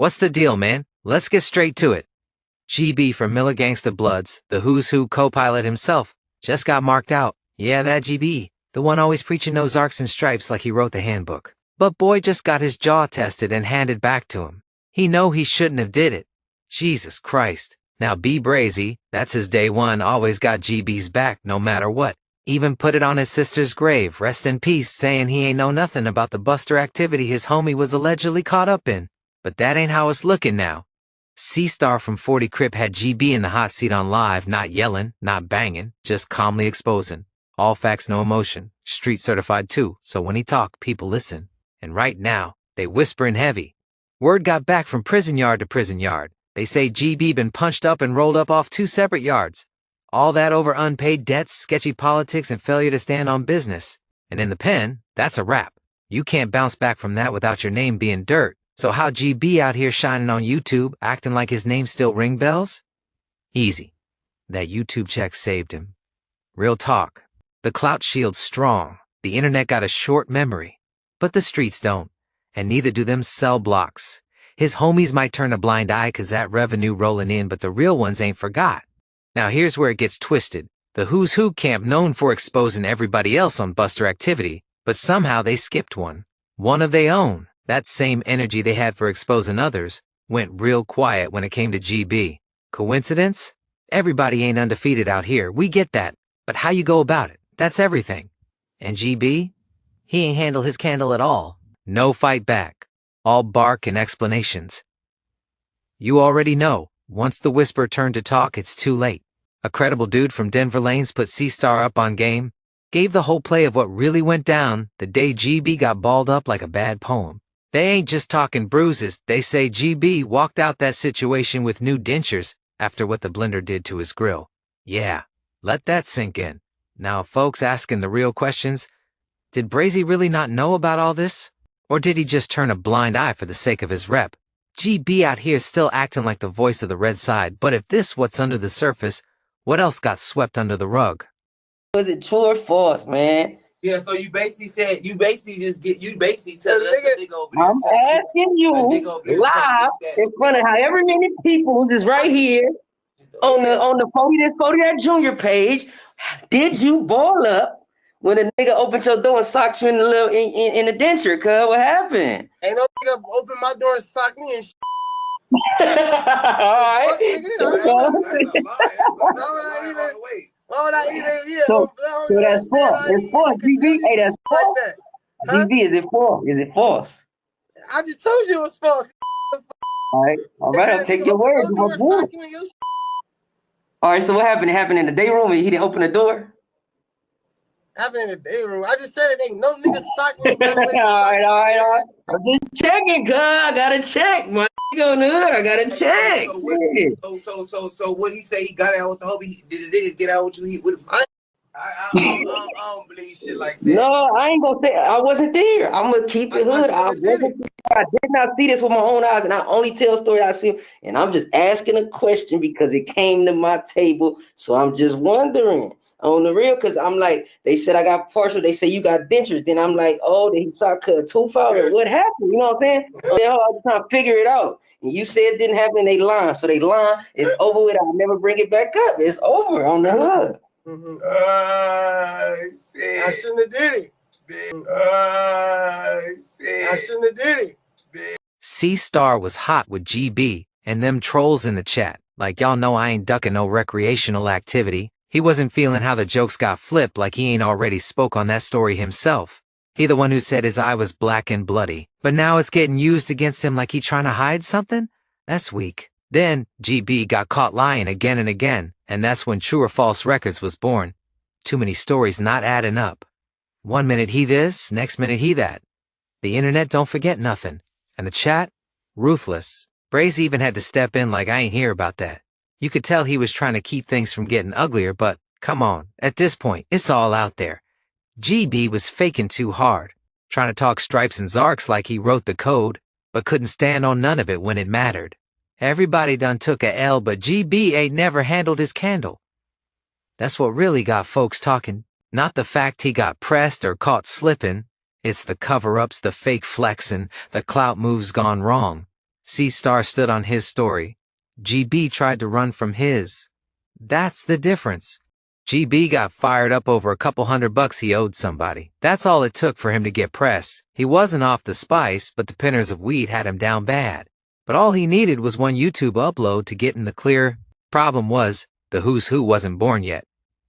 What's the deal, man? Let's get straight to it. GB from Miller Gangsta Bloods, the who's who co-pilot himself, just got marked out. Yeah, that GB, the one always preaching no Zarks and stripes like he wrote the handbook. But boy just got his jaw tested and handed back to him. He know he shouldn't have did it. Jesus Christ. Now B Brazy, that's his day one, always got GB's back no matter what. Even put it on his sister's grave, rest in peace, saying he ain't know nothing about the buster activity his homie was allegedly caught up in. But that ain't how it's looking now. C-Star from 40 Crip had GB in the hot seat on live, not yelling, not banging, just calmly exposing. All facts, no emotion. Street certified too, so when he talk, people listen. And right now, they whispering heavy. Word got back from prison yard to prison yard. They say GB been punched up and rolled up off 2 separate yards. All that over unpaid debts, sketchy politics, and failure to stand on business. And in the pen, that's a wrap. You can't bounce back from that without your name being dirt. So how GB out here shining on YouTube, acting like his name still ring bells? Easy. That YouTube check saved him. Real talk. The clout shield's strong. The internet got a short memory. But the streets don't. And neither do them cell blocks. His homies might turn a blind eye cause that revenue rolling in, but the real ones ain't forgot. Now here's where it gets twisted. The who's who camp known for exposing everybody else on buster activity, but somehow they skipped one. One of their own. That same energy they had for exposing others went real quiet when it came to GB. Coincidence? Everybody ain't undefeated out here, we get that. But how you go about it, that's everything. And GB? He ain't handle his candle at all. No fight back. All bark and explanations. You already know, once the whisper turned to talk, it's too late. A credible dude from Denver Lanes put C-Star up on game, gave the whole play of what really went down the day GB got balled up like a bad poem. They ain't just talking bruises, they say GB walked out that situation with new dentures after what the blender did to his grill. Yeah, let that sink in. Now folks asking the real questions, did Brazy really not know about all this? Or did he just turn a blind eye for the sake of his rep? GB out here still acting like the voice of the red side, but if this what's under the surface, what else got swept under the rug? Was it true or false, man? Yeah, so you basically tell us that they go. I'm asking you live in front of however many people is right here on the 40 that junior page. Did you ball up when a nigga opened your door and socked you in the denture? Cuz what happened? Ain't no nigga open my door and sock me and All right. Why would I even? So that's false. It's false. GB, hey, that's false. GB, is it false? Is it false? I just told you it was false. All right, I'll take your word. All right, so what happened? It happened in the day room and he didn't open the door? Happened in the day room. I just said it ain't no nigga sock me. All right. I'm just checking, cuz. I gotta check. My nigga on the hood, I gotta check. So what he say? He got out with the hobby. Did it get out with you? I don't believe shit like that. No, I ain't gonna say I wasn't there. I'm gonna keep the hood. I did not see this with my own eyes, and I only tell stories I see. And I'm just asking a question because it came to my table. So I'm just wondering on the real, because I'm like, they said I got partial. They say you got dentures. Then I'm like, oh, did he saw cut a tooth out or what happened? You know what I'm saying? I was trying to figure it out. And you said it didn't happen. They lying. So they lying. It's over with. I'll never bring it back up. It's over on the hood. I shouldn't have did it. I shouldn't have did it. C-Star was hot with GB and them trolls in the chat. Like y'all know I ain't ducking no recreational activity. He wasn't feeling how the jokes got flipped like he ain't already spoke on that story himself. He the one who said his eye was black and bloody. But now it's getting used against him like he trying to hide something? That's weak. Then GB got caught lying again and again. And that's when True or False Records was born. Too many stories not adding up. One minute he this, next minute he that. The internet don't forget nothing. And the chat? Ruthless. Brazy even had to step in like I ain't hear about that. You could tell he was trying to keep things from getting uglier, but come on, at this point, it's all out there. GB was faking too hard, trying to talk stripes and Zarks like he wrote the code, but couldn't stand on none of it when it mattered. Everybody done took a L, but GB ain't never handled his candle. That's what really got folks talking. Not the fact he got pressed or caught slipping. It's the cover-ups, the fake flexing, the clout moves gone wrong. C-Star stood on his story. GB tried to run from his. That's the difference. GB got fired up over a couple $100 he owed somebody. That's all it took for him to get pressed. He wasn't off the spice, but the pinners of weed had him down bad. But all he needed was one YouTube upload to get in the clear. Problem was, the who's who wasn't born yet.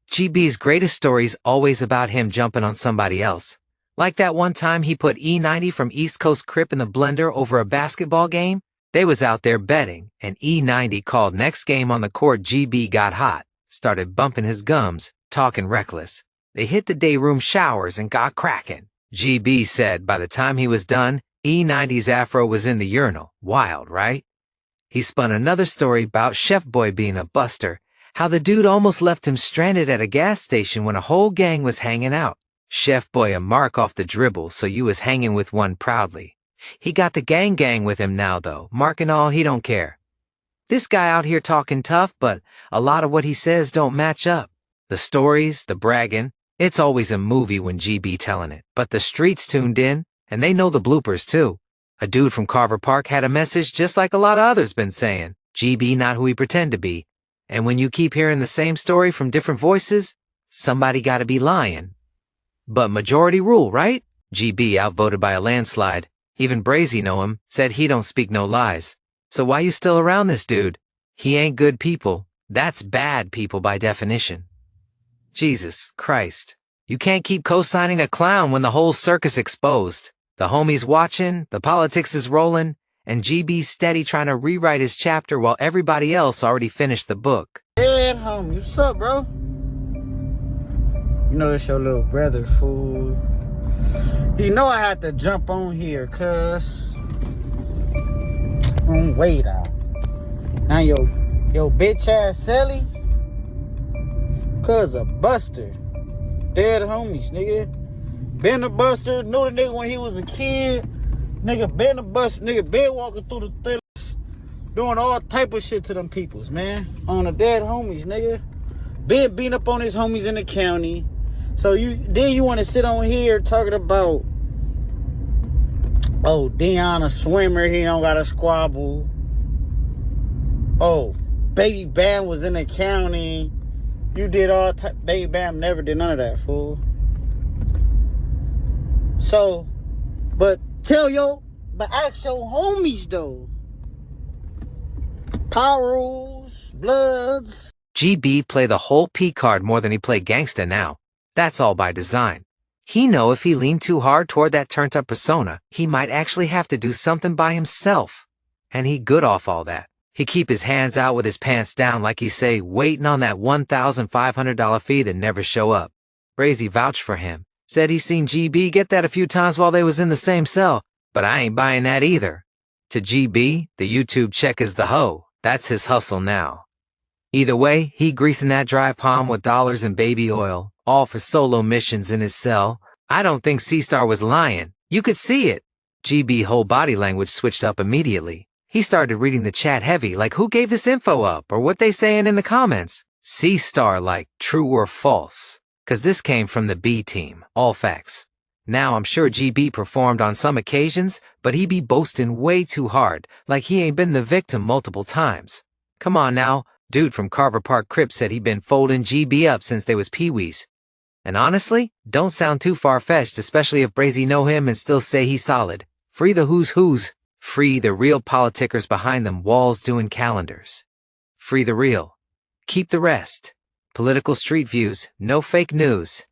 GB's greatest story's always about him jumping on somebody else. Like that one time he put E90 from East Coast Crip in the blender over a basketball game. They was out there betting, and E90 called next game on the court. GB got hot, started bumping his gums, talking reckless. They hit the day room showers and got cracking. GB said by the time he was done, E90's afro was in the urinal. Wild, right? He spun another story about Chef Boy being a buster, how the dude almost left him stranded at a gas station when a whole gang was hanging out. Chef Boy a mark off the dribble, so you was hanging with one proudly. He got the gang with him now, though. Mark and all, he don't care. This guy out here talking tough, but a lot of what he says don't match up. The stories, the bragging, it's always a movie when GB telling it. But the streets tuned in, and they know the bloopers too. A dude from Carver Park had a message just like a lot of others been saying. GB not who he pretend to be. And when you keep hearing the same story from different voices, somebody gotta be lying. But majority rule, right? GB outvoted by a landslide. Even Brazy know him, said he don't speak no lies. So why you still around this dude? He ain't good people. That's bad people by definition. Jesus Christ. You can't keep co-signing a clown when the whole circus exposed. The homies watching, the politics is rolling, and GB's steady trying to rewrite his chapter while everybody else already finished the book. Hey, homie, what's up, bro? You know that's your little brother, fool. You know I had to jump on here, cuz. Wait out. Now your bitch ass Sally, cuz a buster. Dead homies, nigga. Been a buster, knew the nigga when he was a kid. Nigga been a buster, nigga been walking through the theaters, doing all type of shit to them peoples, man. On the dead homies, nigga. Been beating up on his homies in the county. So you want to sit on here talking about, oh, Dion a swimmer, he don't got a squabble. Oh, Baby Bam was in the county. You did all type. Baby Bam never did none of that, fool. So, but ask your homies though. Power rules, bloods. GB play the whole P card more than he play gangsta now. That's all by design. He know if he leaned too hard toward that turned-up persona, he might actually have to do something by himself. And he good off all that. He keep his hands out with his pants down like he say, waiting on that $1,500 fee that never show up. Brazy vouched for him. Said he seen GB get that a few times while they was in the same cell, but I ain't buying that either. To GB, the YouTube check is the hoe. That's his hustle now. Either way, he greasing that dry palm with dollars and baby oil, all for solo missions in his cell. I don't think C-Star was lying. You could see it. GB whole body language switched up immediately. He started reading the chat heavy, like who gave this info up or what they saying in the comments. C-Star like true or false. Cause this came from the B team, all facts. Now I'm sure GB performed on some occasions, but he be boasting way too hard, like he ain't been the victim multiple times. Come on now, dude from Carver Park Crip said he been folding GB up since they was peewees. And honestly, don't sound too far-fetched, especially if Brazy know him and still say he's solid. Free the who's. Free the real politickers behind them walls doing calendars. Free the real. Keep the rest. Political street views, no fake news.